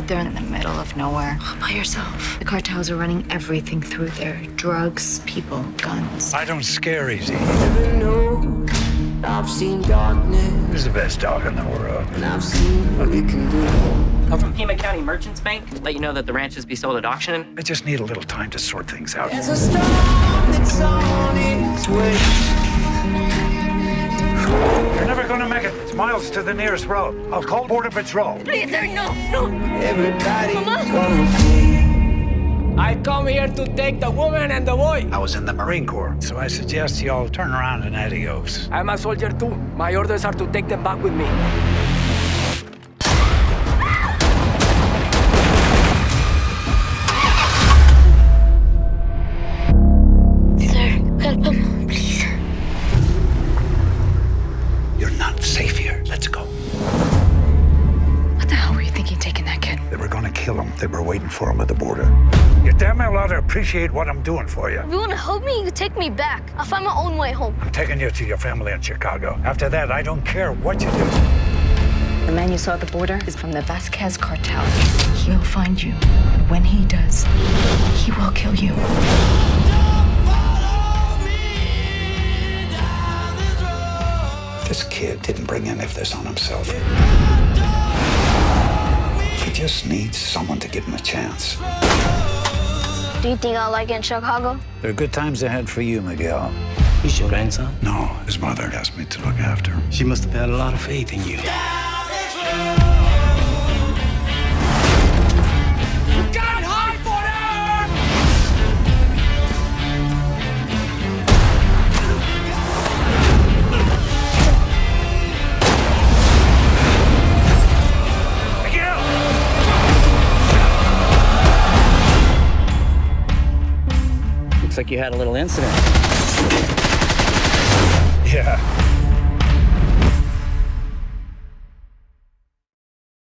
out there in the middle of nowhere, all by yourself. The cartels are running everything through there. Drugs, people, guns. I don't scare easy. I've seen darkness. Who's the best dog in the world? And I've seen what it can do. I'm from Pima County Merchants Bank. Let you know that the ranches be sold at auction. I just need a little time to sort things out. There's a storm that's on its way. You're never gonna make it. It's miles to the nearest road. I'll call Border Patrol. Please, sir, no. Everybody Mama. gonna pay. I come here to take the woman and the boy. I was in the Marine Corps, so I suggest you all turn around and adios. I'm a soldier too. My orders are to take them back with me. Sir, help him, please. You're not safe here. Let's go. What the hell were you thinking taking that kid? They were gonna kill him. They were waiting for him at the border. You damn well ought to appreciate what I'm doing for you. If you want to help me, you take me back. I'll find my own way home. I'm taking you to your family in Chicago. After that, I don't care what you do. The man you saw at the border is from the Vasquez cartel. He'll find you. And when he does, he will kill you. This kid didn't bring any of this on himself. He just needs someone to give him a chance. Do you think I'll like it in Chicago? There are good times ahead for you, Miguel. He's your grandson? No, his mother asked me to look after him. She must have had a lot of faith in you. You can't hide forever! Miguel! Looks like you had a little incident.